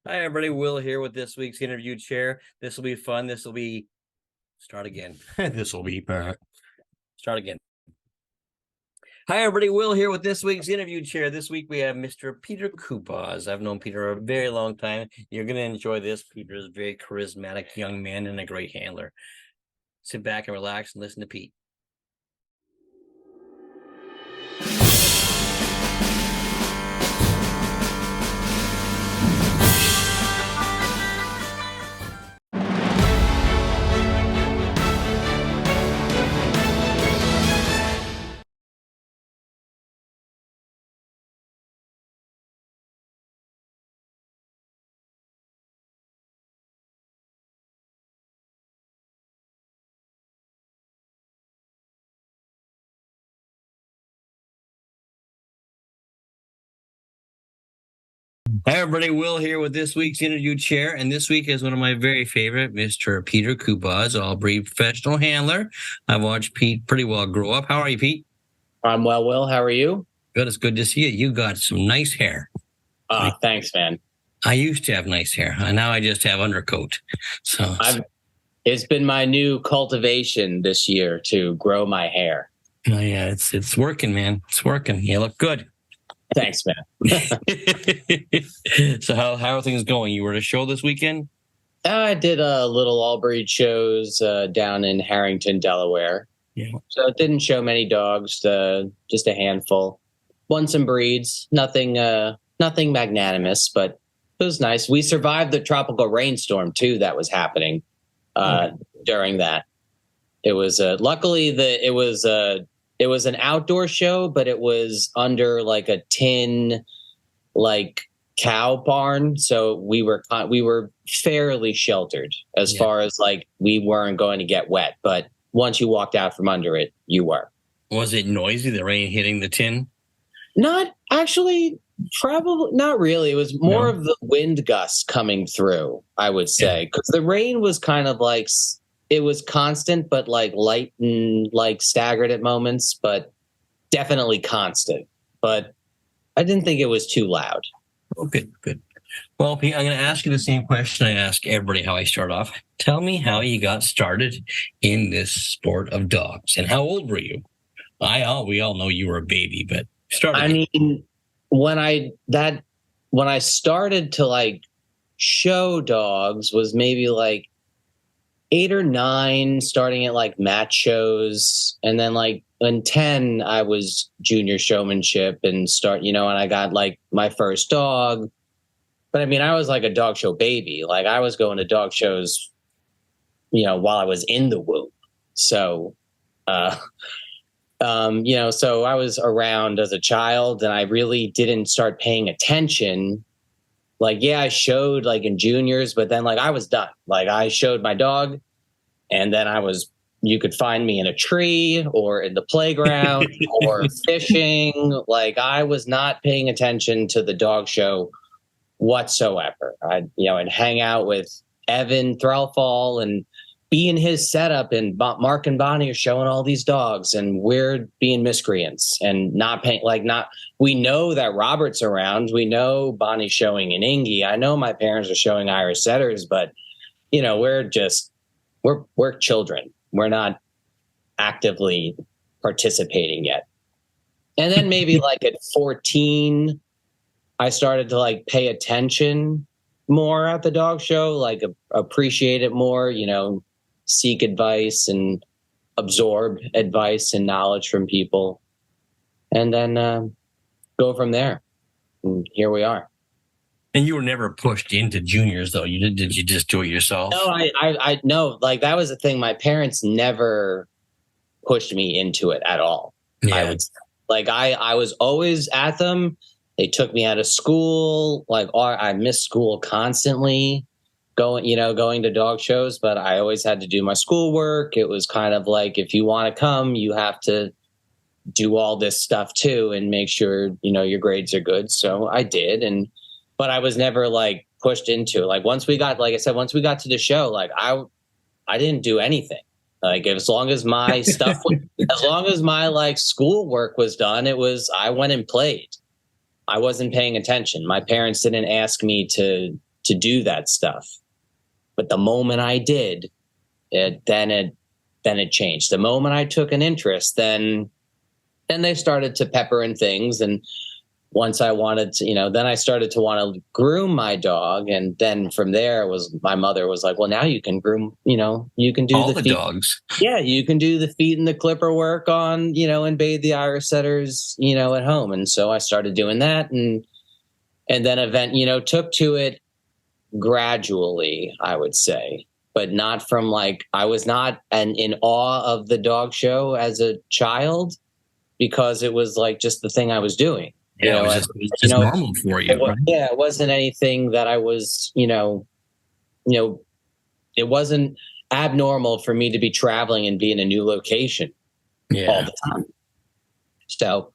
Hi, everybody. Will here with this week's interview chair. This will be fun. This will be start again. This will be start again. Hi, everybody. Will here with this week's interview chair. This week we have Mr. Peter Kubacz. I've known Peter a very long time. You're going to enjoy this. Peter is a very charismatic young man and a great handler. Sit back and relax and listen to Pete. Hi, everybody. Will here with this week's interview chair. And this week is one of my very favorite, Mr. Peter Kubacz, all-breed professional handler. I've watched Pete pretty well grow up. How are you, Pete? I'm well, Will. How are you? Good. It's good to see you. You got some nice hair. Thanks, man. I used to have nice hair, and now I just have undercoat. So it's been my new cultivation this year to grow my hair. Oh, yeah, it's working, man. It's working. You look good. Thanks, man. So how are things going? You were at a show this weekend? I did a little all-breed shows down in Harrington, Delaware. Yeah. So it didn't show many dogs, just a handful. Won some breeds. Nothing magnanimous, but it was nice. We survived the tropical rainstorm too that was happening during that. It was luckily it was an outdoor show, but it was under like a tin cow barn, so we were fairly sheltered as far as we weren't going to get wet, but once you walked out from under it, you were. Was it noisy, the rain hitting the tin? Not actually. Probably not really. It was more of the wind gusts coming through, I would say, because the rain was kind of it was constant, but light and staggered at moments, but definitely constant. But I didn't think it was too loud. Okay, good. Well, Pete, I'm going to ask you the same question I ask everybody how I start off. Tell me how you got started in this sport of dogs, and how old were you? We all know you were a baby, but when I started to show dogs was maybe 8 or 9, starting at match shows, and then in 10 I was junior showmanship and and I got my first dog. But I was a dog show baby. I was going to dog shows, while I was in the womb. So, so I was around as a child, and I really didn't start paying attention. I showed in juniors, but then I was done. I showed my dog, and then you could find me in a tree or in the playground or fishing. I was not paying attention to the dog show whatsoever. I'd hang out with Evan Threlfall and be in his setup, and Mark and Bonnie are showing all these dogs, and we're being miscreants and not paying, we know that Robert's around. We know Bonnie's showing an Ingy. I know my parents are showing Irish setters, but we're children. We're not actively participating yet. And then maybe at 14, I started to pay attention more at the dog show, appreciate it more, seek advice and absorb advice and knowledge from people, and then go from there. And here we are. And you were never pushed into juniors, though. Did you just do it yourself? No, I no, that was the thing. My parents never pushed me into it at all. Yeah. I was always at them. They took me out of school. I missed school constantly, going to dog shows, but I always had to do my schoolwork. It was kind of if you want to come, you have to do all this stuff too and make sure, your grades are good. So I did. But I was never pushed into it. Once we got, once we got to the show, I didn't do anything. As long as my stuff, as long as my schoolwork was done, I went and played. I wasn't paying attention. My parents didn't ask me to to do that stuff. But the moment I did, then it changed. The moment I took an interest, then they started to pepper in things. And once I wanted to, then I started to want to groom my dog. And then from there my mother was like, well, now you can groom, you can do all the the dogs. Yeah, you can do the feet and the clipper work on, and bathe the Irish setters, at home. And so I started doing that, and then took to it gradually, I would say, but not from I was not in awe of the dog show as a child, because it was just the thing I was doing. Yeah, it was just normal for you. Right? Yeah, it wasn't anything that I was, it wasn't abnormal for me to be traveling and be in a new location all the time. So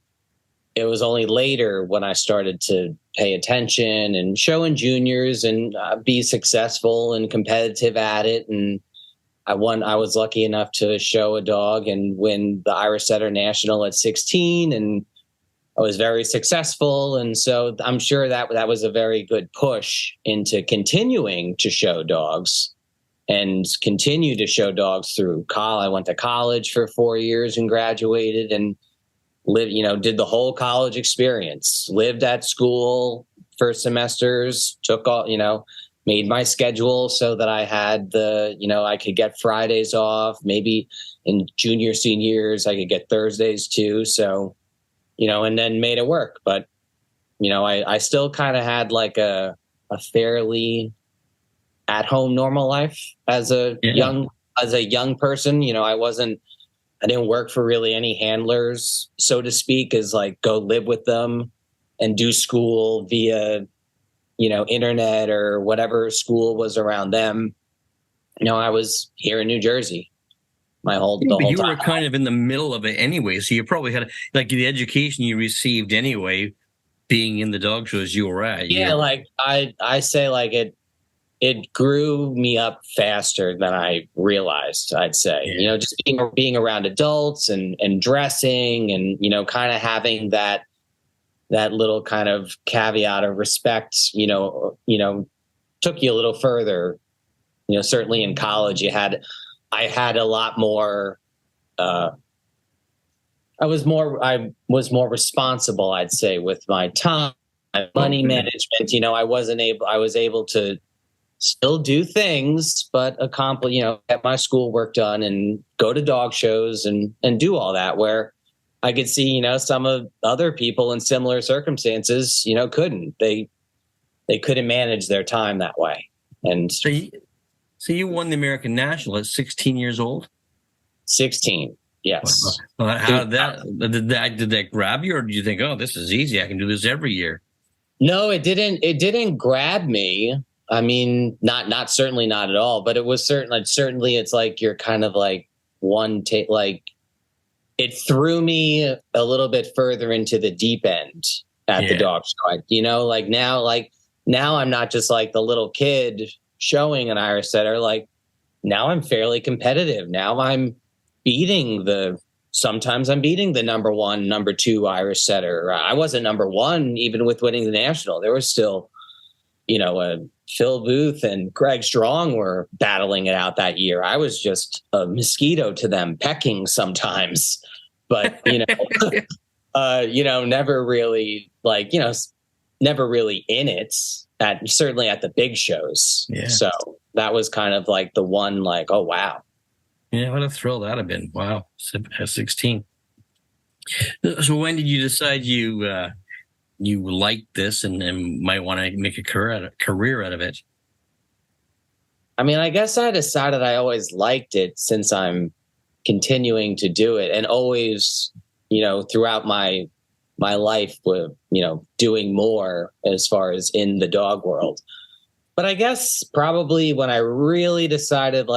it was only later when I started to pay attention and show in juniors and be successful and competitive at it. And I was lucky enough to show a dog and win the Irish Setter National at 16. And I was very successful. And so I'm sure that was a very good push into continuing to show dogs and continue to show dogs through college. I went to college for 4 years and graduated and did the whole college experience, lived at school for semesters, took all, made my schedule so that I had I could get Fridays off. Maybe in junior, senior years, I could get Thursdays too. So, and then made it work. But, I still kind of had a fairly at home normal life as a young person. I didn't work for really any handlers, so to speak, as go live with them and do school via, internet or whatever school was around them. I was here in New Jersey the whole time. You were kind of in the middle of it anyway. So you probably had the education you received anyway, being in the dog shows you were at. Yeah. I say it grew me up faster than I realized, I'd say. Yeah. Just being around adults and dressing and, kind of having that little kind of caveat of respect, took you a little further. Certainly in college I had a lot more, I was more responsible, I'd say, with my time, my money management. I was able to still do things, but accomplish, get my schoolwork done and go to dog shows and do all that, where I could see, some of other people in similar circumstances, couldn't. They couldn't manage their time that way. And so you won the American National at 16 years old? 16, yes. How did that grab you, or did you think, oh, this is easy, I can do this every year? No, it didn't. It didn't grab me. I mean, not certainly not at all, but it was certainly it's you're kind of it threw me a little bit further into the deep end at the dog show. Now I'm not just the little kid showing an Irish setter. Now I'm fairly competitive. Now sometimes I'm beating the number 1, number 2 Irish setter. I wasn't number 1 even with winning the national. There was still, Phil Booth and Greg Strong were battling it out that year. I was just a mosquito to them, pecking sometimes, but never really never really in it. Certainly at the big shows. Yeah. So that was kind of the one, oh wow. Yeah, what a thrill that'd have been! Wow, at 16. So when did you decide you liked this and might want to make a career out of it? I mean, I guess I decided I always liked it since I'm continuing to do it, and always, throughout my life with, doing more as far as in the dog world. But I guess probably when I really decided,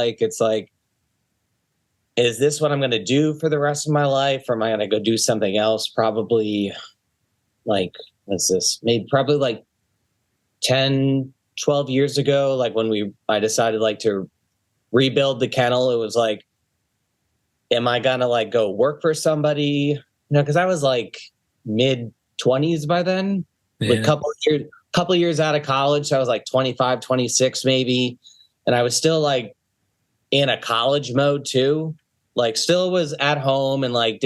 is this what I'm going to do for the rest of my life? Or am I going to go do something else? Probably what's this? Maybe probably 10, 12 years ago, when I decided to rebuild the kennel. It was am I going to go work for somebody? Because I was mid 20s by then, a couple couple of years out of college. So I was like 25, 26 maybe. And I was still like in a college mode too. Like still was at home and like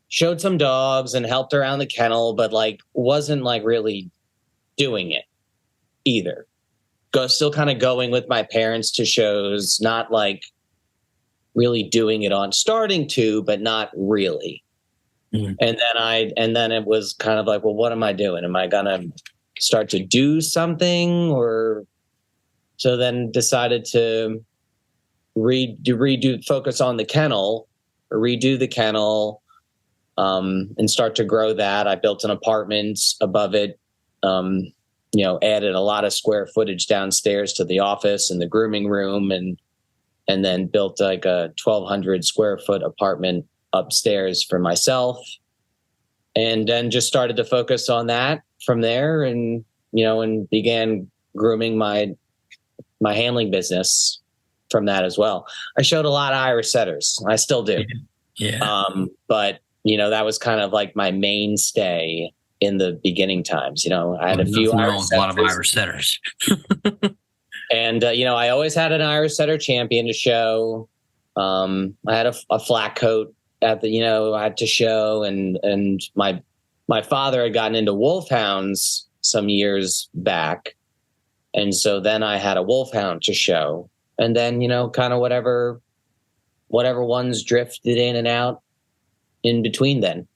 showed some dogs and helped around the kennel, but like wasn't like really doing it either. Still kind of going with my parents to shows, not like really doing it on starting to, but not really. And then it was kind of like, well, what am I doing? Am I going to start to do something? Or so then decided to focus on the kennel or redo the kennel, and start to grow that. I built an apartment above it, added a lot of square footage downstairs to the office and the grooming room, and then built like a 1,200 square foot apartment upstairs for myself. And then just started to focus on that from there, and began grooming my handling business from that as well. I showed a lot of Irish setters. I still do. Yeah. But that was kind of like my mainstay in the beginning times. I had a lot of Irish setters. And, I always had an Irish setter champion to show. I had a flat coat I had to show. And my father had gotten into wolfhounds some years back. And so then I had a wolfhound to show. And then, kind of whatever ones drifted in and out in between then.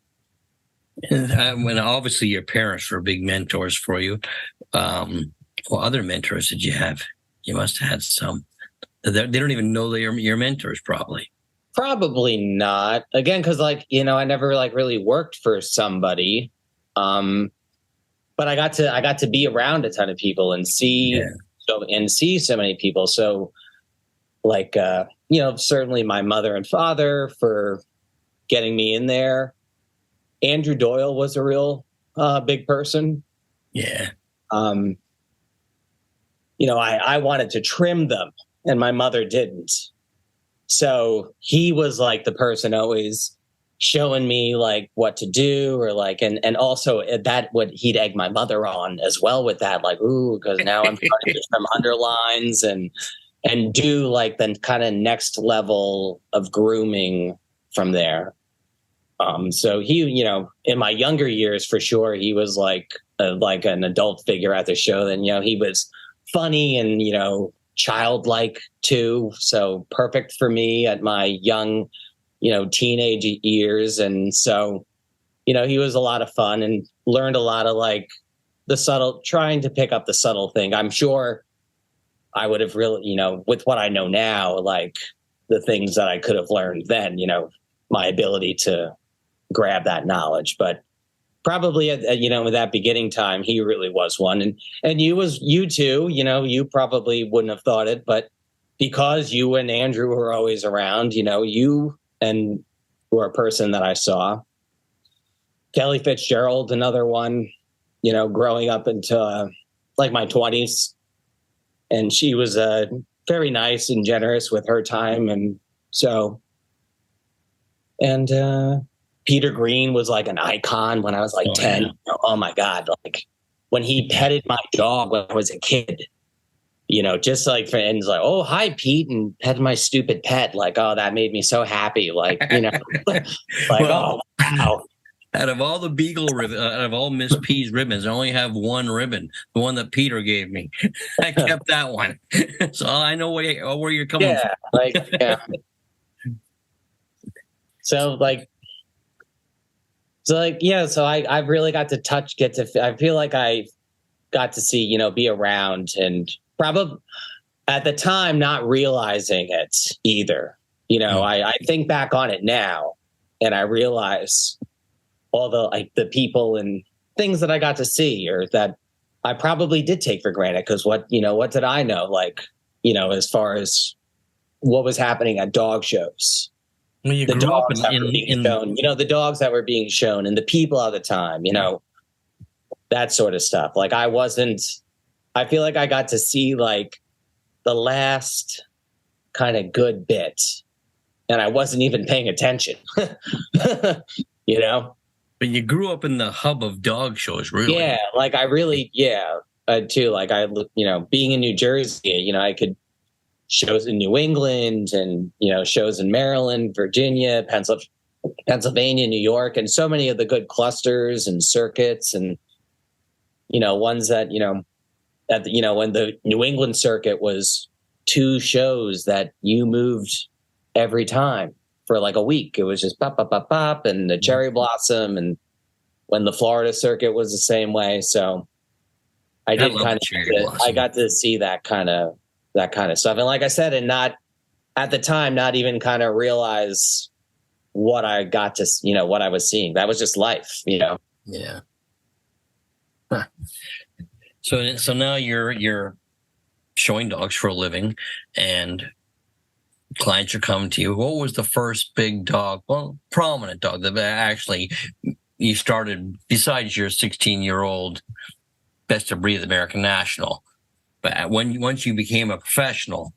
When obviously your parents were big mentors for you. What other mentors did you have? You must have had some. They don't even know they're your mentors, probably. Probably not. Again, because I never like really worked for somebody, but I got to be around a ton of people and see so many people. So, certainly my mother and father for getting me in there. Andrew Doyle was a real big person. Yeah. I wanted to trim them and my mother didn't. So he was like the person always showing me like what to do, or like, and also that what he'd egg my mother on as well with that, like, ooh, because now I'm starting to trim underlines and do like the kind of next level of grooming from there. So he, in my younger years, for sure, he was like an adult figure at the show. Then, he was funny and, childlike too. So perfect for me at my young, teenage years. And so, he was a lot of fun and learned a lot of like trying to pick up the subtle thing. I'm sure I would have really, with what I know now, like the things that I could have learned then, my ability to grab that knowledge. But probably at that beginning time, he really was one. And you too, you probably wouldn't have thought it, but because you and Andrew were always around, you and were a person that I saw. Kelly Fitzgerald, another one, growing up into like my 20s. And she was very nice and generous with her time. And so, Peter Green was like an icon when I was like 10. Yeah. Oh my God. Like when he petted my dog when I was a kid, just like friends like, oh, hi, Pete, and petted my stupid pet. Like, oh, that made me so happy. Like, like, well, oh, wow. Out of all the Beagle ribbons, out of all Miss P's ribbons, I only have one ribbon, the one that Peter gave me. I kept that one. So I know where you're coming from. Like, yeah. So I really got to I feel like I got to see, be around, and probably at the time not realizing it either. I think back on it now and I realize all the people and things that I got to see, or that I probably did take for granted. Cause what did I know? Like, as far as what was happening at dog shows. Well, you grew up in the dogs that were being shown and the people at the time, that sort of stuff. Like I feel like I got to see like the last kind of good bit and I wasn't even paying attention, But you grew up in the hub of dog shows, really. Yeah, like I really, too. Like being in New Jersey, I could shows in New England and, shows in Maryland, Virginia, Pennsylvania, New York, and so many of the good clusters and circuits and, ones that, when the New England circuit was 2 shows that you moved every time for like a week. It was just pop, pop, pop, pop, and the cherry blossom. And when the Florida circuit was the same way. So I got to see that kind of stuff. And like I said, and not at the time, not even kind of realize what I got to, what I was seeing. That was just life, Yeah. Huh. So now you're showing dogs for a living, and clients are coming to you. What was the first big dog, prominent dog that actually you started, besides your 16-year-old best of breed American National? But once you became a professional,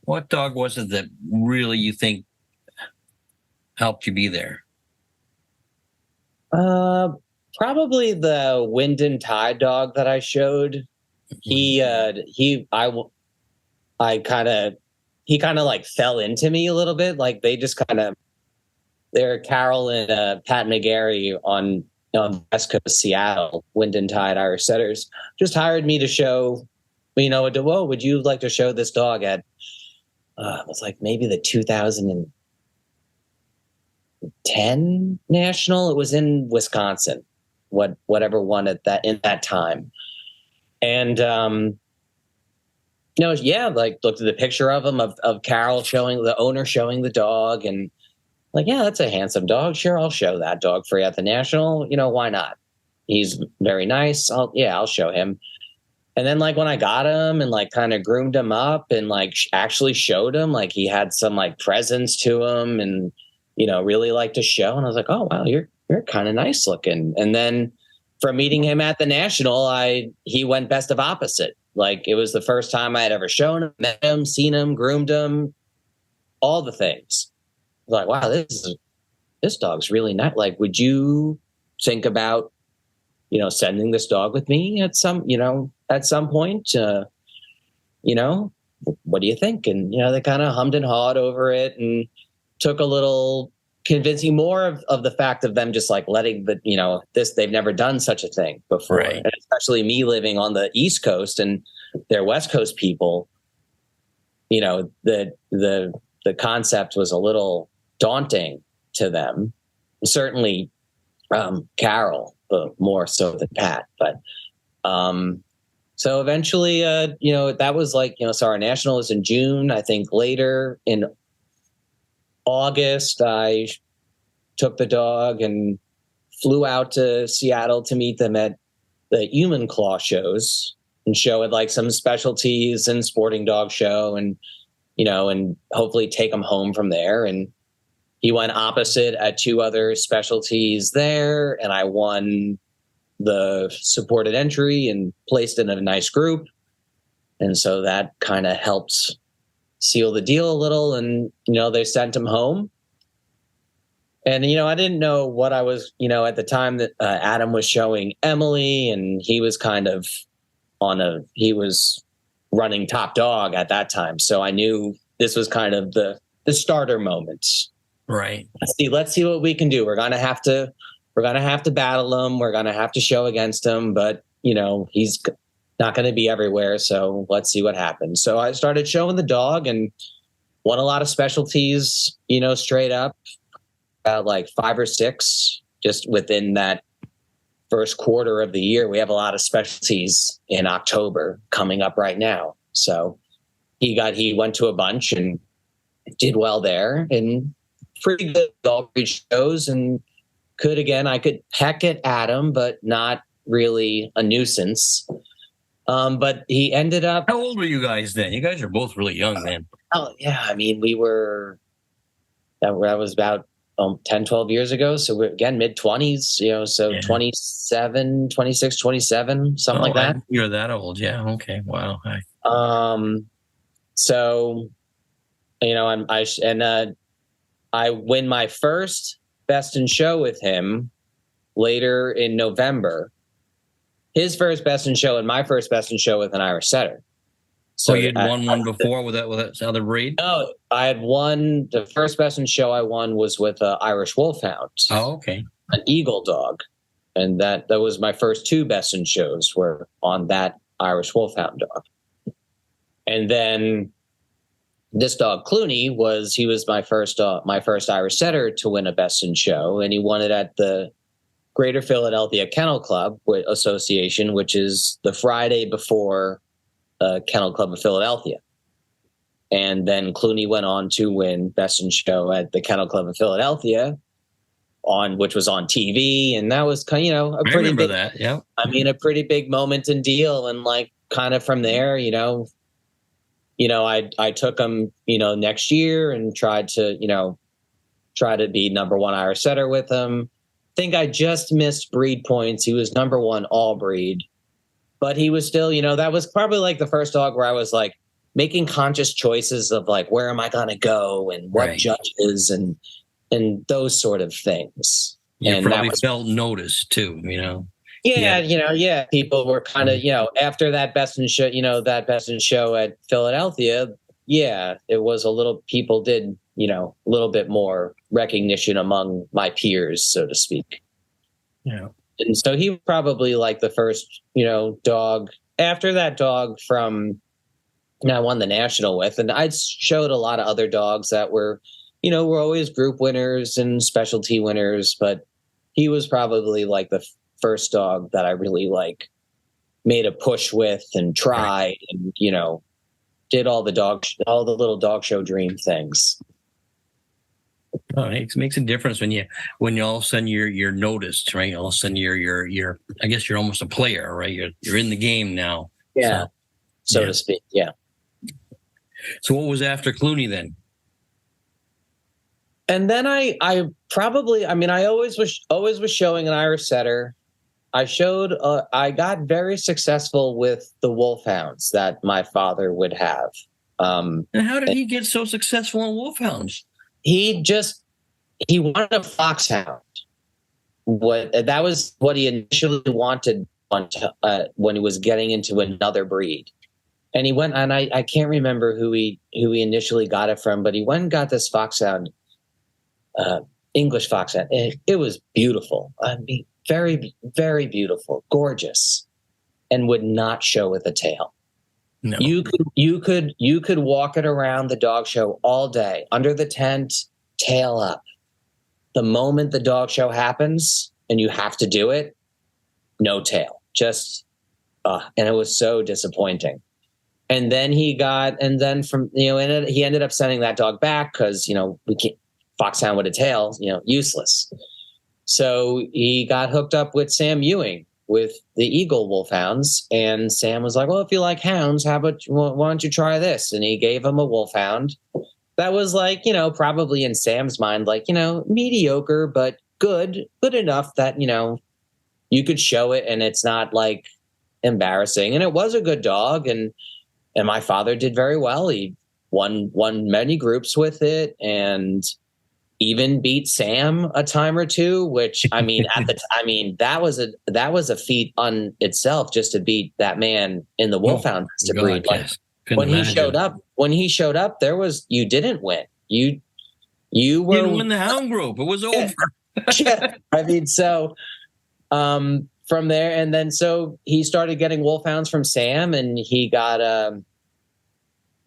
what dog was it that really you think helped you be there? Probably the Wind and Tide dog that I showed. He kind of like fell into me a little bit. Like they're Carol and Pat McGarry on West Coast Seattle, Wind and Tide Irish Setters, just hired me to show, would you like to show this dog at, it was like maybe the 2010 National. It was in Wisconsin, whatever one in that time. And, like looked at the picture of him, of Carol showing the owner, showing the dog, and like, yeah, that's a handsome dog. Sure, I'll show that dog for you at the National. Why not? He's very nice. I'll show him. And then like when I got him and like kind of groomed him up and like actually showed him, like he had some like presence to him and, really liked to show. And I was like, oh, wow, you're kind of nice looking. And then from meeting him at the National, he went best of opposite. Like it was the first time I had ever shown him, met him, seen him, groomed him, all the things. Like, wow, this dog's really nice. Like, would you think about, sending this dog with me at some point? What do you think? And, they kind of hummed and hawed over it and took a little convincing, more of the fact of them just like letting they've never done such a thing before. Right. And especially me living on the East Coast and they're West Coast people, the concept was a little daunting to them. Certainly Carol, but more so than Pat. But so eventually, that was like, so our National was in June. I think later in August, I took the dog and flew out to Seattle to meet them at the Human Claw shows and show at like some specialties and sporting dog show and, and hopefully take him home from there. And he went opposite at 2 other specialties there, and I won the supported entry and placed in a nice group. And so that kind of helped seal the deal a little. And, they sent him home. And, I didn't know what I was, at the time that Adam was showing Emily, and he was kind of he was running Top Dog at that time. So I knew this was kind of the starter moment. Right. Let's see what we can do. We're gonna have to battle him. We're gonna have to show against him, but he's not going to be everywhere. So let's see what happens. So I started showing the dog and won a lot of specialties. Straight up, like 5 or 6 just within that first quarter of the year. We have a lot of specialties in October coming up right now. So he went to a bunch and did well there and pretty good all breed shows, and I could peck at Adam, but not really a nuisance. But he ended up. How old were you guys then? You guys are both really young then. Oh yeah. I mean, that was about 10, 12 years ago. So we're again, mid-20s, so yeah. 27, 26, 27, something like that. You're that old. Yeah. Okay. Wow. Hi. So, I win my first best in show with him later in November. His first best in show and my first best in show with an Irish setter. So you had won one before with that other breed? No, I had won. The first best in show I won was with an Irish Wolfhound. Oh, okay. An Eagle dog. And that was my first 2 best in shows were on that Irish Wolfhound dog. And then this dog Clooney was my first Irish setter to win a best in show, and he won it at the Greater Philadelphia Kennel Club Association, which is the Friday before Kennel Club of Philadelphia. And then Clooney went on to win best in show at the Kennel Club of Philadelphia, which was on TV, and that was kind of, a pretty big. That, yeah. I mean, a pretty big moment and deal, and like kind of from there, I took him, next year and tried to be number 1 Irish setter with him. I think I just missed breed points. He was number 1 all breed, but he was still, that was probably like the first dog where I was like making conscious choices of like, where am I going to go and what judges and those sort of things. You and probably felt noticed too, Yeah, people were kind of, after that best in show at Philadelphia, it was a little, people did, a little bit more recognition among my peers, so to speak. Yeah. And so he was probably like the first, dog after that dog from I won the national with. And I showed a lot of other dogs that were, were always group winners and specialty winners, but he was probably like the first dog that I really like made a push with and tried and, did all the little dog show dream things. Oh, it makes a difference when you all of a sudden you're noticed, right? All of a sudden you're I guess you're almost a player, right? You're in the game now. Yeah. So to speak. Yeah. So what was after Clooney then? And then I always was showing an Irish setter. I got very successful with the Wolfhounds that my father would have. And how did he get so successful in Wolfhounds? He wanted a foxhound. That was what he initially wanted when he was getting into another breed. And he went, and I can't remember who he initially got it from, but he went and got this foxhound, English foxhound. It was beautiful. I mean, very, very beautiful, gorgeous, and would not show with a tail. No. You could walk it around the dog show all day under the tent, tail up. The moment the dog show happens and you have to do it, no tail. Just and it was so disappointing. And then he ended up sending that dog back because we can't foxhound with a tail, useless. So he got hooked up with Sam Ewing with the Eagle Wolfhounds, and Sam was like, well, if you like hounds, why don't you try this? And he gave him a Wolfhound that was like, probably in Sam's mind, like, mediocre, but good enough that, you could show it and it's not like embarrassing. And it was a good dog. And my father did very well. He won many groups with it and even beat Sam a time or two, which that was a feat on itself just to beat that man in the Wolfhound breed. Like, when he showed up, you didn't win. You didn't win the hound group. It was over. Yeah. I mean, so from there, and then so he started getting Wolfhounds from Sam, and he got and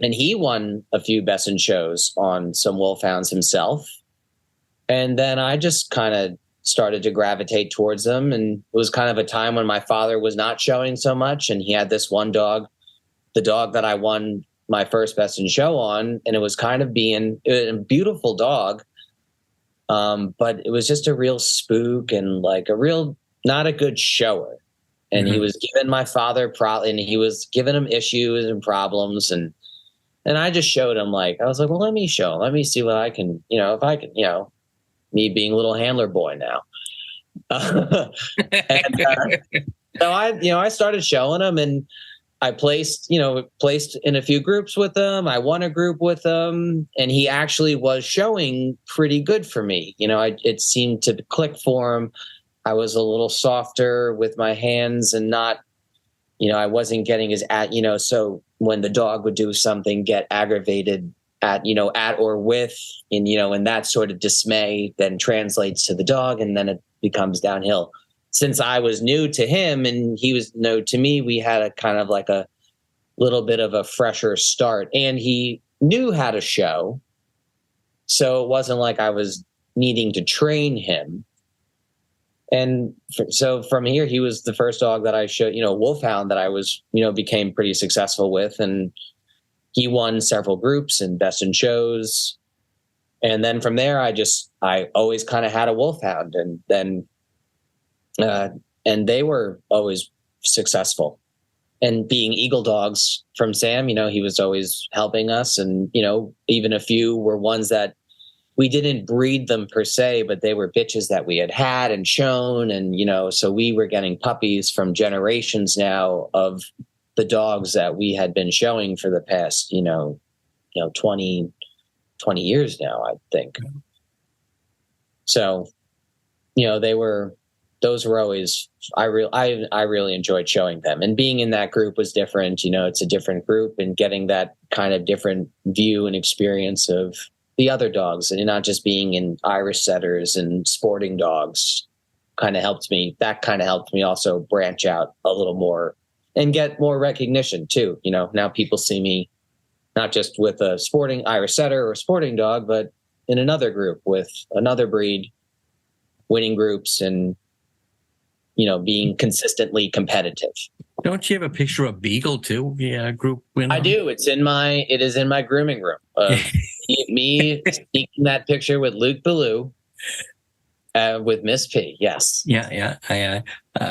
he won a few best in shows on some Wolfhounds himself. And then I just kind of started to gravitate towards them. And it was kind of a time when my father was not showing so much. And he had this one dog, the dog that I won my first best in show on. And it was kind of being a beautiful dog. But it was just a real spook and like not a good shower. And he was giving my father and he was giving him issues and problems. And I just showed him, like, I was like, well, let me see what I can, if I can, me being a little handler boy now. So I started showing him, and I placed in a few groups with him. I won a group with him, and he actually was showing pretty good for me. It seemed to click for him. I was a little softer with my hands and not, I wasn't getting so when the dog would do something, get aggravated at or with, and that sort of dismay then translates to the dog, and then it becomes downhill. Since I was new to him and he was new to me, we had a kind of like a little bit of a fresher start, and he knew how to show. So it wasn't like I was needing to train him. And so from here, he was the first dog that I showed, Wolfhound, that I was, became pretty successful with. And he won several groups and best in shows. And then from there, I always kind of had a Wolfhound, and then, and they were always successful. And being Eagle dogs from Sam, he was always helping us. And, even a few were ones that we didn't breed them per se, but they were bitches that we had and shown. And, so we were getting puppies from generations now of the dogs that we had been showing for the past, 20 years now, I think. So, those were always, I really enjoyed showing them, and being in that group was different. It's a different group, and getting that kind of different view and experience of the other dogs, and not just being in Irish setters and sporting dogs kind of helped me. That kind of helped me also branch out a little more and get more recognition too. Now people see me not just with a sporting Irish setter or sporting dog, but in another group with another breed, winning groups, and being consistently competitive. Don't you have a picture of Beagle too? Yeah, group winner. I do. It is in my grooming room. Me taking that picture with Luke Ballou, with Miss P. Yes. Yeah.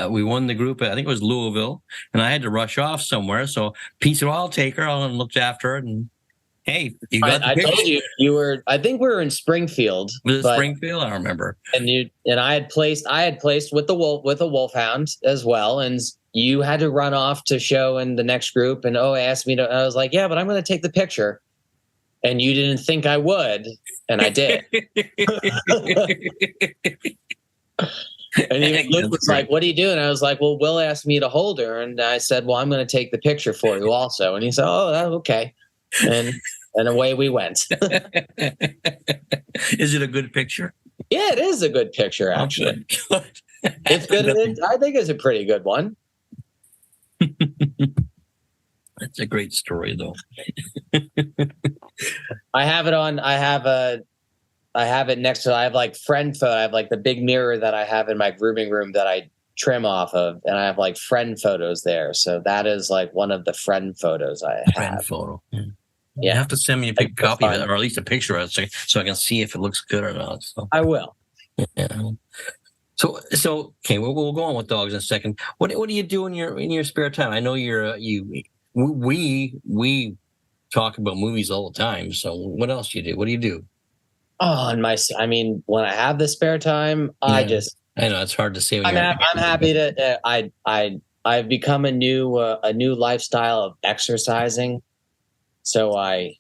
We won the group. I think it was Louisville, and I had to rush off somewhere. So Pete said, "I'll take her." I looked after her, and hey, you got. I told you were. I think we were in Springfield. Was it Springfield? I don't remember. And I had placed with a Wolfhound as well, and you had to run off to show in the next group. And asked me to. I was like, yeah, but I'm going to take the picture. And you didn't think I would, and I did. And even Luke was like, "What are you doing?" I was like, "Well, Will asked me to hold her," and I said, "Well, I'm going to take the picture for you also." And he said, "Oh, okay." And away we went. Is it a good picture? Yeah, it is a good picture, actually. Oh, good. It's good. I think it's a pretty good one. That's a great story, though. I have it next to. I have like friend photo. I have like the big mirror that I have in my grooming room that I trim off of, and I have like friend photos there. So that is like one of the friend photos I have. Friend photo. Yeah. Yeah. You have to send me a big copy of it, or at least a picture of it, so I can see if it looks good or not. So I will. Yeah. So okay, we'll go on with dogs in a second. What do you do in your spare time? I know we talk about movies all the time. So what else do you do? What do you do? Oh, when I have the spare time, I know it's hard to say. I'm happy to. I've become a new lifestyle of exercising, so I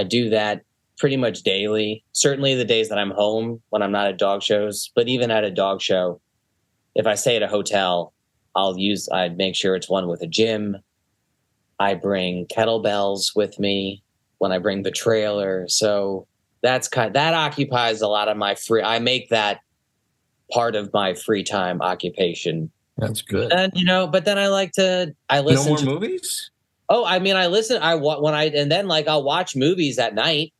do that pretty much daily. Certainly the days that I'm home when I'm not at dog shows, but even at a dog show, if I stay at a hotel, I'd make sure it's one with a gym. I bring kettlebells with me when I bring the trailer. So that occupies a lot of my I make that part of my free time occupation. That's good. And but then I listen. No more movies? Oh, I listen. I'll watch movies at night.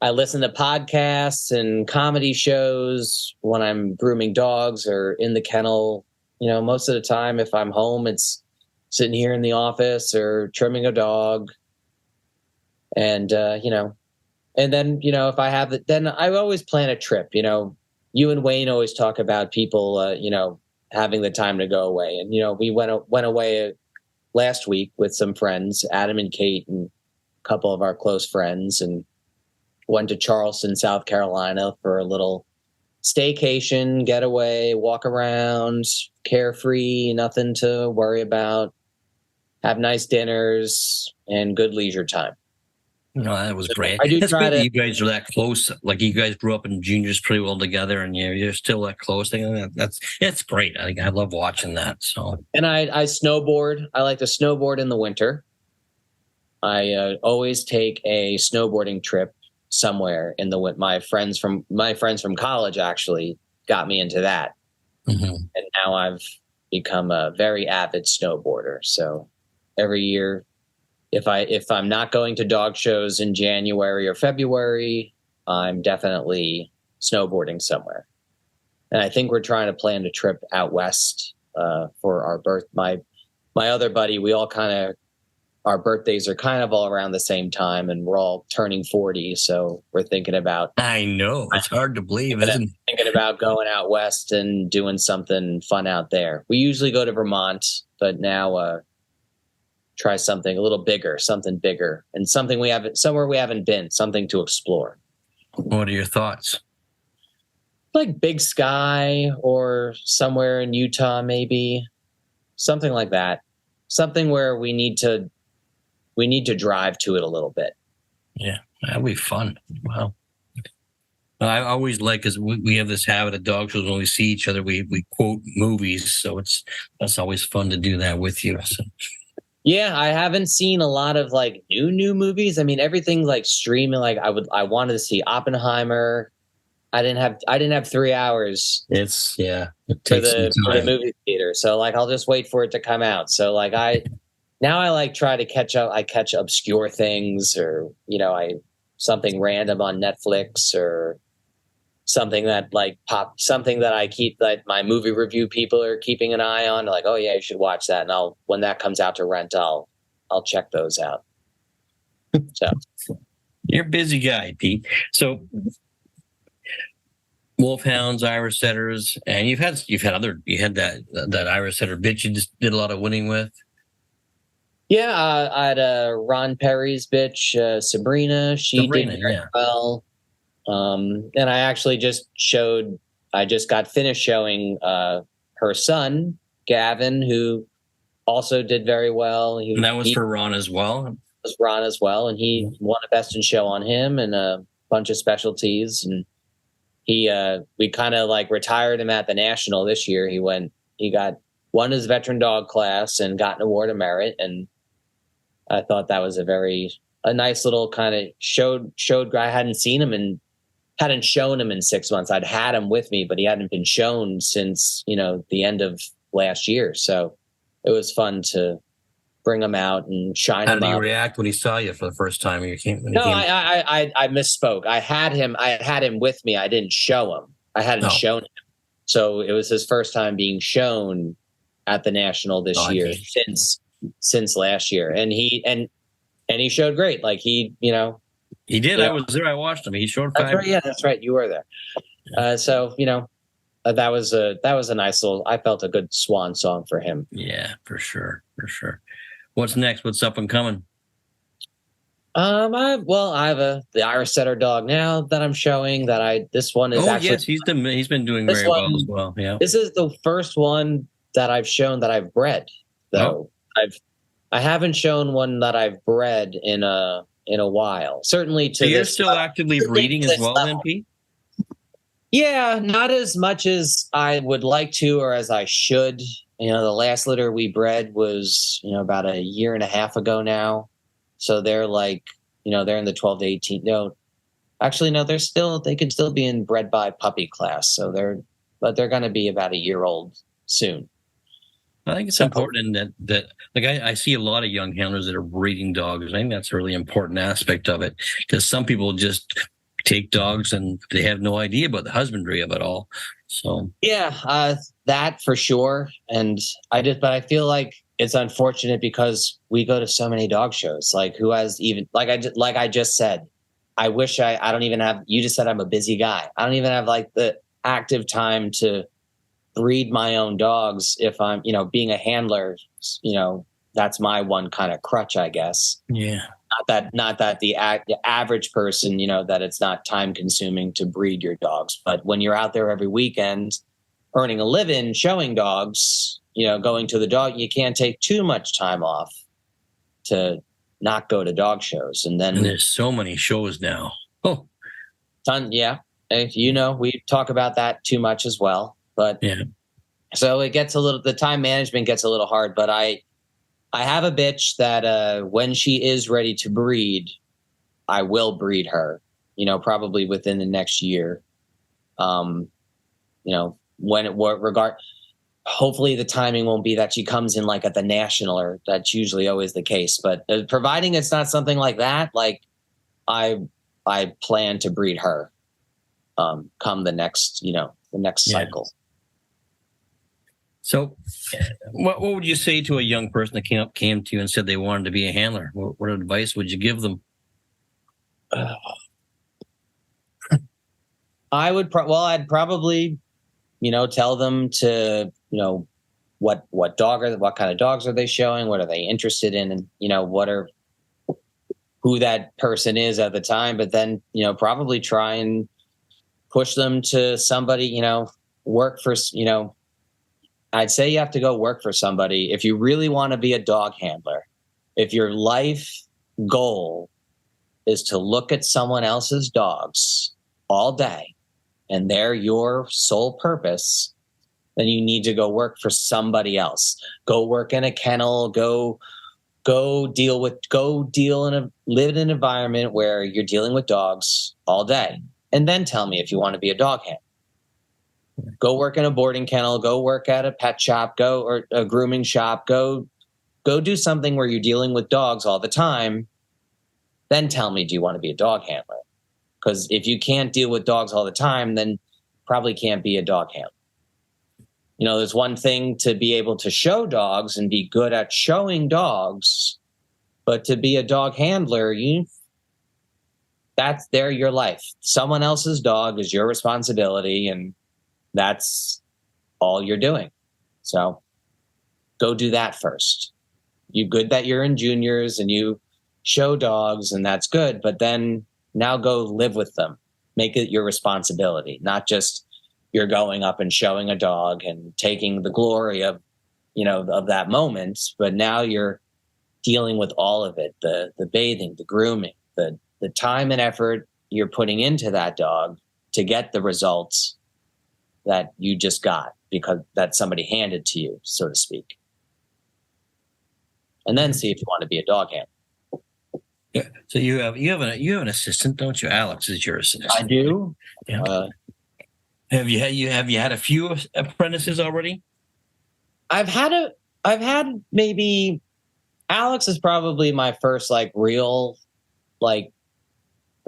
I listen to podcasts and comedy shows when I'm grooming dogs or in the kennel. Most of the time, if I'm home, it's sitting here in the office or trimming a dog. And, and then, if I have then I always plan a trip. You and Wayne always talk about people, having the time to go away. And, we went away last week with some friends, Adam and Kate, and a couple of our close friends, and went to Charleston, South Carolina for a little staycation, getaway, walk around, carefree, nothing to worry about, have nice dinners and good leisure time. No, that was great. I do That's try great that to. you guys are that close. Like you guys grew up in juniors pretty well together, and you're still that close. That's great. I love watching that. So, And I snowboard. I like to snowboard in the winter. I always take a snowboarding trip somewhere in the winter. My friends from college actually got me into that, and now I've become a very avid snowboarder. So every year, if I'm not going to dog shows in January or February, I'm definitely snowboarding somewhere. And I think we're trying to plan a trip out west for our my other buddy. We all our birthdays are kind of all around the same time, and we're all turning 40. So we're thinking about. I know it's hard to believe, isn't it? Thinking about going out west and doing something fun out there. We usually go to Vermont, but now try something a little bigger, and something somewhere we haven't been, something to explore. What are your thoughts? Like Big Sky or somewhere in Utah, maybe something like that. Something where we need to drive to it a little bit. Yeah, that'd be fun. Wow. I always like, because we have this habit at dog shows when we see each other, we quote movies, so that's always fun to do that with you. So. Yeah, I haven't seen a lot of like new movies. I mean, everything like streaming. Like I wanted to see Oppenheimer. I didn't have 3 hours. It for the movie theater. So like I'll just wait for it to come out. So like I like try to catch up. I catch obscure things, or something random on Netflix, or something that something that I keep, that my movie review people are keeping an eye on. Like, oh yeah, you should watch that. And when that comes out to rent, I'll check those out. So you're a busy guy, Pete. So wolfhounds, Irish setters, and you had that Irish setter bitch you just did a lot of winning with. Yeah, I had Ron Perry's bitch, Sabrina. She did very well. And I actually just got finished showing her son, Gavin, who also did very well. And that was for Ron as well? It was Ron as well, and he won a Best in Show on him and a bunch of specialties. And we kind of like retired him at the National this year. He won his veteran dog class and got an award of merit. And I thought that was a nice little kind of showed. I hadn't shown him in 6 months. I'd had him with me, but he hadn't been shown since, the end of last year. So it was fun to bring him out and shine him up. How did he react when he saw you for the first time? I misspoke. I had him with me. I didn't show him. I hadn't shown him. So it was his first time being shown at the National this year since last year. And he showed great. Like he did. I was there. I watched him. He showed 5. That's right. Yeah, that's right. You were there. So that was a nice little. I felt a good swan song for him. Yeah, for sure. What's next? What's up and coming? I have the Irish setter dog now that I'm showing. This one is actually. Yes, he's been doing very well as well. Yeah, this is the first one that I've shown that I've bred. Though I haven't shown one that I've bred in a while. Certainly so you're still actively breeding as well, then, Pete? Yeah, not as much as I would like to, or as I should. The last litter we bred was, about a year and a half ago now. So they're like, they're in the 12 to 18. No, actually, no, they can still be in bred by puppy class. So they're going to be about a year old soon. I think it's important that I see a lot of young handlers that are breeding dogs. I think that's a really important aspect of it, because some people just take dogs and they have no idea about the husbandry of it all. So yeah, that for sure. And but I feel like it's unfortunate because we go to so many dog shows. Like, who has even, like I just said, I wish I don't even have. You just said I'm a busy guy. I don't even have like the active time to breed my own dogs. If I'm, being a handler, that's my one kind of crutch, I guess. Yeah. Not that the average person, that it's not time consuming to breed your dogs. But when you're out there every weekend earning a living, showing dogs, going to the dog, you can't take too much time off to, not go to dog shows. And then there's so many shows now. Oh, yeah. We talk about that too much as well, but yeah. So the time management gets a little hard, but I have a bitch that when she is ready to breed, I will breed her, probably within the next year. Hopefully the timing won't be that she comes in like at the national, or that's usually always the case, but providing it's not something like that, like I plan to breed her, come the next cycle. So what would you say to a young person that came to you and said they wanted to be a handler? What advice would you give them? I'd probably, tell them to, what kind of dogs are they showing? What are they interested in? And, who that person is at the time, but then, probably try and push them to somebody, work for, I'd say you have to go work for somebody. If you really want to be a dog handler, if your life goal is to look at someone else's dogs all day and they're your sole purpose, then you need to go work for somebody else. Go work in a kennel, live in an environment where you're dealing with dogs all day. And then tell me if you want to be a dog handler. Go work in a boarding kennel, go work at a pet shop, or a grooming shop, go do something where you're dealing with dogs all the time. Then tell me, do you want to be a dog handler? Because if you can't deal with dogs all the time, then probably can't be a dog handler. There's one thing to be able to show dogs and be good at showing dogs, but to be a dog handler, they're your life. Someone else's dog is your responsibility, and that's all you're doing. So go do that first. You good that you're in juniors and you show dogs, and that's good, but then now go live with them. Make it your responsibility, not just you're going up and showing a dog and taking the glory of that moment, but now you're dealing with all of it, the bathing, the grooming, the time and effort you're putting into that dog to get the results that you just got because that somebody handed to you, so to speak. And then see if you want to be a dog handler. Yeah. So you have an assistant, don't you? Alex is your assistant. I do. Yeah. Have you had a few apprentices already? I've had maybe Alex is probably my first real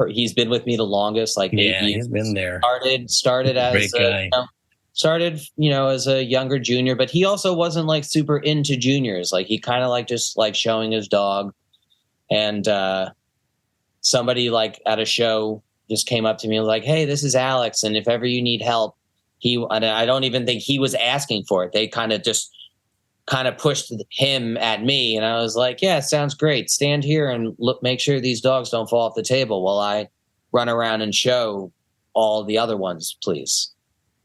he's been with me the longest, 8 years. He's been there. Started as great guy. As a younger junior, but he also wasn't super into juniors. He kind of just showing his dog. And somebody at a show just came up to me and was like, "Hey, this is Alex, and if ever you need help," I don't even think he was asking for it. They kind of pushed him at me, and I was like, "Yeah, sounds great. Stand here and make sure these dogs don't fall off the table while I run around and show all the other ones, please."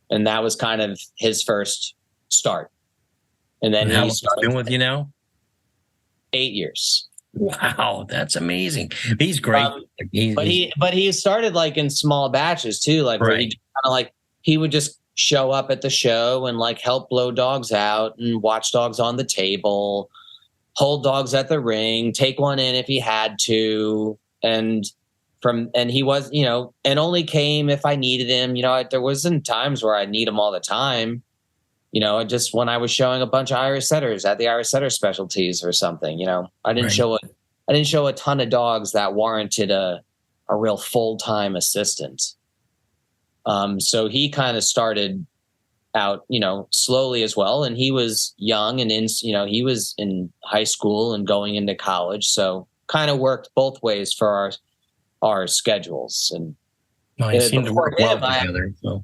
And that was kind of his first start. And then how long has he been with you now? 8 years. Wow, that's amazing. He's great. But he started in small batches too, where he kind of he would just show up at the show and help blow dogs out and watch dogs on the table, hold dogs at the ring, take one in if he had to, and he was, and only came if I needed him. There wasn't times where I need him all the time. Just when I was showing a bunch of Irish setters at the Irish setter specialties or something, I didn't show a ton of dogs that warranted a real full-time assistant. So he kind of started out, slowly as well. And he was young and he was in high school and going into college. So kind of worked both ways for our schedules. And they seem to work well together. So.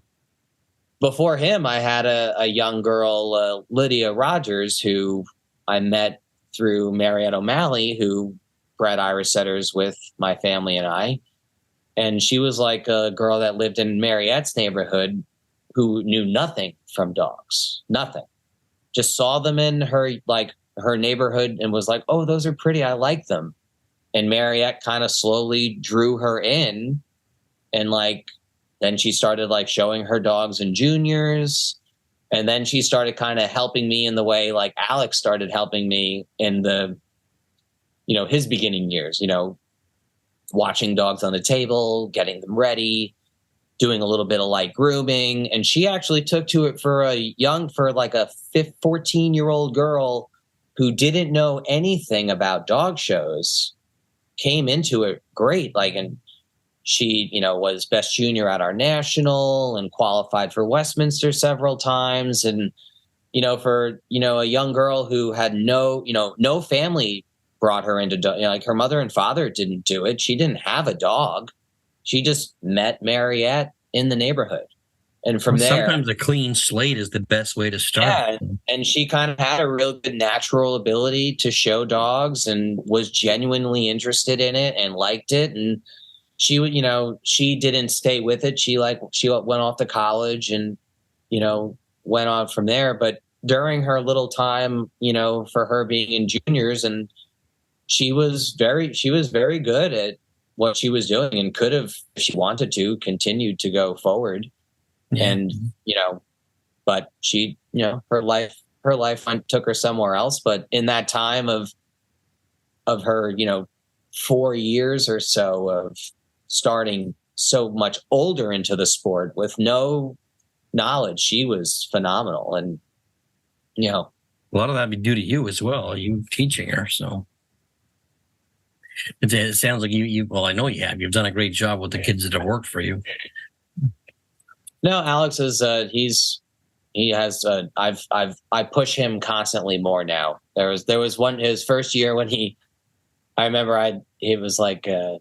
Before him, I had a young girl, Lydia Rogers, who I met through Mariette O'Malley, who bred Irish setters with my family and I. And she was a girl that lived in Mariette's neighborhood who knew nothing from dogs, nothing. Just saw them in her neighborhood and was like, "Oh, those are pretty. I like them." and Mariette kind of slowly drew her in, and like then she started like showing her dogs in juniors, and then she started kind of helping me in the way like Alex started helping me in the, his beginning years, watching dogs on the table, getting them ready, doing a little bit of light grooming. And she actually took to it for a 14-year-old girl who didn't know anything about dog shows, came into it great. Like, and she, was best junior at our national and qualified for Westminster several times. And, for, a young girl who had no family brought her into, like her mother and father didn't do it. She didn't have a dog. She just met Mariette in the neighborhood. And from there, sometimes a clean slate is the best way to start. Yeah, and she kind of had a real good natural ability to show dogs and was genuinely interested in it and liked it. And she would, she didn't stay with it. She went off to college and, went on from there. But during her little time, for her being in juniors, and she was very good at what she was doing and could have, if she wanted to, continued to go forward. Yeah. And, but she, her life took her somewhere else. But in that time of her, 4 years or so of starting so much older into the sport with no knowledge, she was phenomenal. And, a lot of that be due to you as well, you teaching her. So it sounds like well, I know you have. You've done a great job with the kids that have worked for you. No, Alex is I push him constantly more now. There was one, his first year when I remember it was like the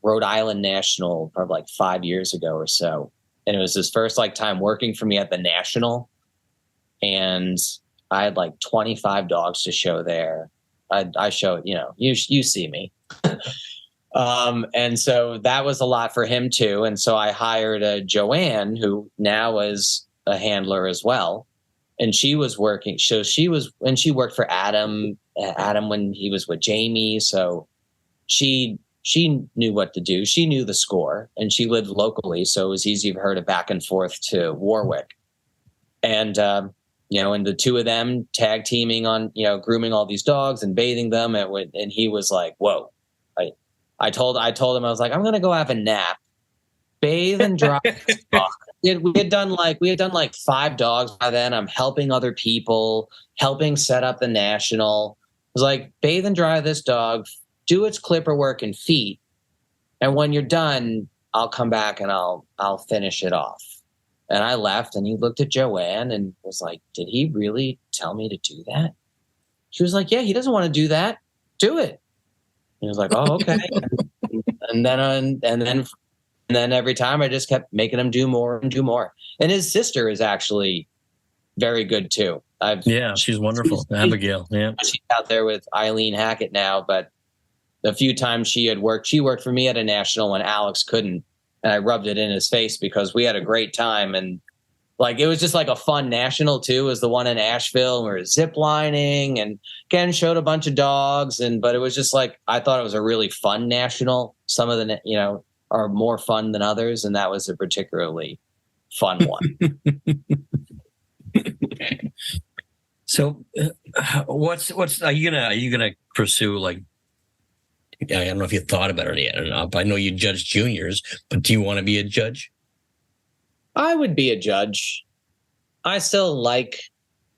Rhode Island National probably like 5 years ago or so. And it was his first like time working for me at the National. And I had like 25 dogs to show there. I show, you see me. And so that was a lot for him too. And so I hired Joanne, who now is a handler as well. And she was working. So she worked for Adam when he was with Jamie. So she knew what to do. She knew the score, and she lived locally. So it was easy for her to back and forth to Warwick. And, and the two of them tag teaming on, grooming all these dogs and bathing them. And he was like, whoa. I told him, I was like, I'm going to go have a nap, bathe and dry. We had done like 5 dogs by then. I'm helping other people, helping set up the National. I was like, bathe and dry this dog, do its clipper work and feet. And when you're done, I'll come back and I'll finish it off. And I left, and he looked at Joanne and was like, did he really tell me to do that? She was like, yeah, he doesn't want to do that. Do it. He was like, oh, okay. and then every time I just kept making him do more and do more. And his sister is actually very good too. She's wonderful. Abigail. Yeah. She's out there with Eileen Hackett now, but the few times she worked for me at a National when Alex couldn't. And I rubbed it in his face because we had a great time. And like, it was just like a fun National too. It was the one in Asheville. We were zip lining, and Ken showed a bunch of dogs. But it was just like, I thought it was a really fun National. Some of the, are more fun than others. And that was a particularly fun one. So what's, are you gonna pursue, like, I don't know if you thought about it yet or not, but I know you judge juniors, but do you want to be a judge? I would be a judge. I still like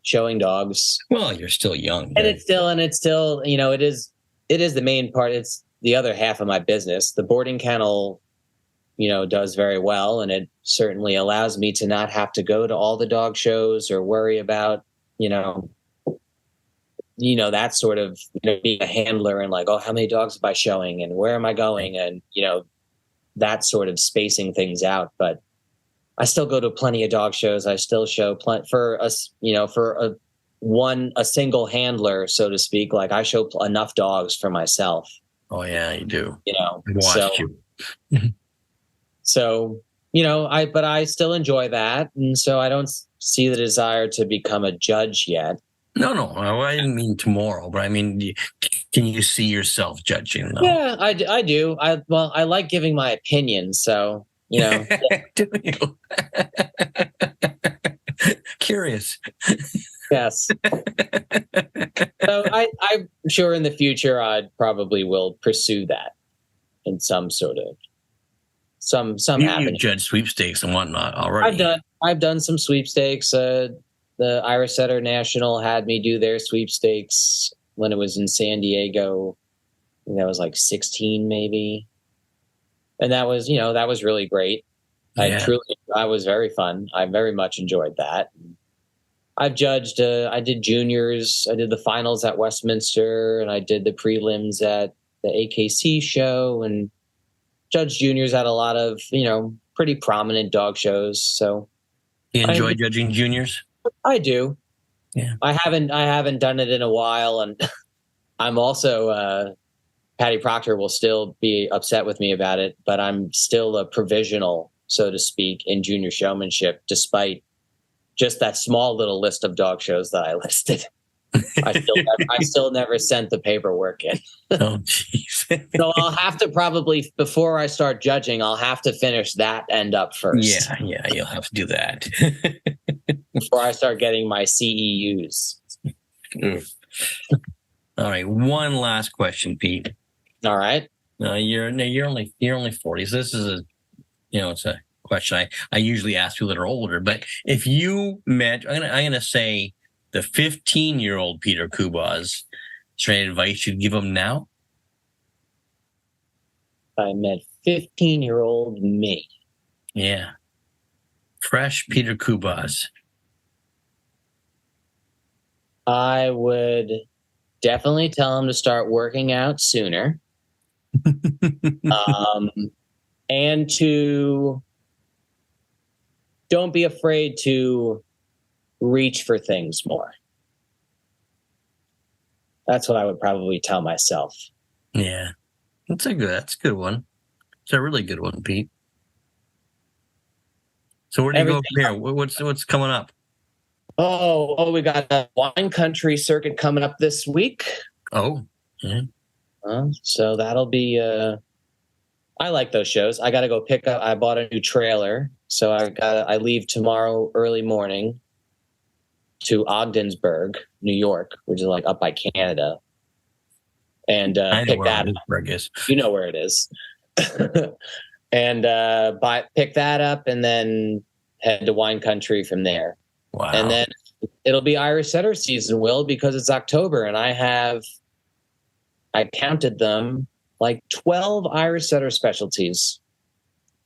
showing dogs. Well, you're still young. And it's still, it is the main part. It's the other half of my business. The boarding kennel, does very well. And it certainly allows me to not have to go to all the dog shows or worry about, that sort of, being a handler and like, oh, how many dogs am I showing and where am I going? And, that sort of spacing things out. But I still go to plenty of dog shows. I still show for us, for a single handler, so to speak. Like, I show enough dogs for myself. Oh yeah, you do. So, I still enjoy that. And so I don't see the desire to become a judge yet. No. I didn't mean tomorrow, but I mean, can you see yourself judging though? Yeah, I do. I like giving my opinion, so Do you? Curious. yes. So I'm sure in the future I probably will pursue that in some sort of some You avenue. judge sweepstakes and whatnot already. I've done some sweepstakes. The Irish Setter National had me do their sweepstakes when it was in San Diego. I think that was like 16 maybe. And that was really great. Yeah. I was very fun. I very much enjoyed that. I've judged, I did juniors, I did the finals at Westminster, and I did the prelims at the AKC show, and judged juniors at a lot of, pretty prominent dog shows. So You enjoy judging juniors? I do. Yeah. I haven't done it in a while. And I'm also, Patty Proctor will still be upset with me about it, but I'm still a provisional, so to speak, in junior showmanship, despite just that small little list of dog shows that I listed. I still never sent the paperwork in. Oh, jeez. So I'll have to probably, before I start judging, I'll have to finish that end up first. Yeah, you'll have to do that. Before I start getting my CEUs. All right, one last question, Pete. All right. You're only 40. So this is it's a question I usually ask people that are older. But if you met, I'm gonna say the 15-year-old Peter Kubacz, is there any advice you'd give him now? I met 15-year-old me. Yeah, fresh Peter Kubacz. I would definitely tell him to start working out sooner. And to don't be afraid to reach for things more. That's what I would probably tell myself. Yeah, that's a good one. It's a really good one, Pete. So where do you go from here? What's coming up? Oh, we got a wine country circuit coming up this week. Oh, yeah. So that'll be. I like those shows. I got to go pick up. I bought a new trailer, so I leave tomorrow early morning to Ogdensburg, New York, which is like up by Canada, and pick that up. You know where it is, and pick that up, and then head to wine country from there. Wow. And then it'll be Irish Setter season, Will, because it's October, and I counted them, like 12 Irish Setter specialties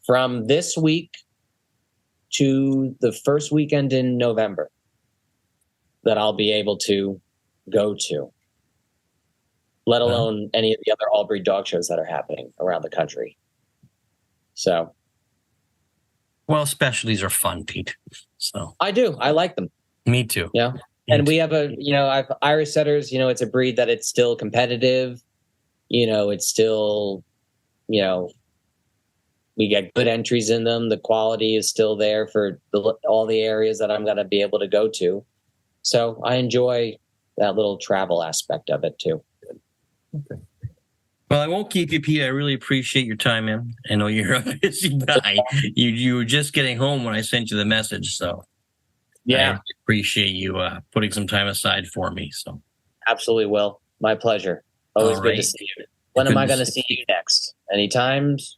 from this week to the first weekend in November that I'll be able to go to, let alone any of the other all-breed dog shows that are happening around the country. So. Well, specialties are fun, Pete. So I do. I like them. Me too. Yeah. And we have I've Irish Setters, it's a breed that it's still competitive. It's still, we get good entries in them. The quality is still there for all the areas that I'm going to be able to go to. So I enjoy that little travel aspect of it too. Okay. Well, I won't keep you, Pete. I really appreciate your time, man. I know you're a busy guy. You were just getting home when I sent you the message, so yeah, I appreciate you putting some time aside for me. So absolutely, Will. My pleasure. Always good to see you. When am I going to see you next? Any times?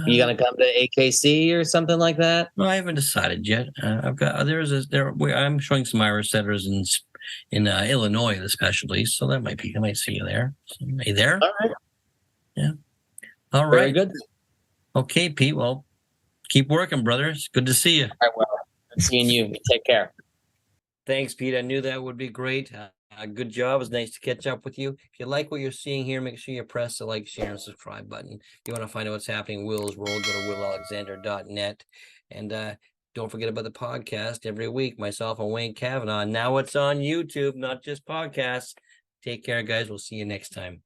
You going to come to AKC or something like that? No, I haven't decided yet. I'm showing some Irish Setters in Illinois, especially. So that might be. I might see you there. So, are you there? All right. Yeah. All right. Very good. Okay, Pete. Well, keep working, brother. It's good to see you. All right, well, good seeing you. Take care. Thanks, Pete. I knew that would be great. Good job. It was nice to catch up with you. If you like what you're seeing here, make sure you press the like, share, and subscribe button. If you want to find out what's happening in Will's world, go to willalexander.net. And don't forget about the podcast every week. Myself and Wayne Kavanaugh. Now it's on YouTube, not just podcasts. Take care, guys. We'll see you next time.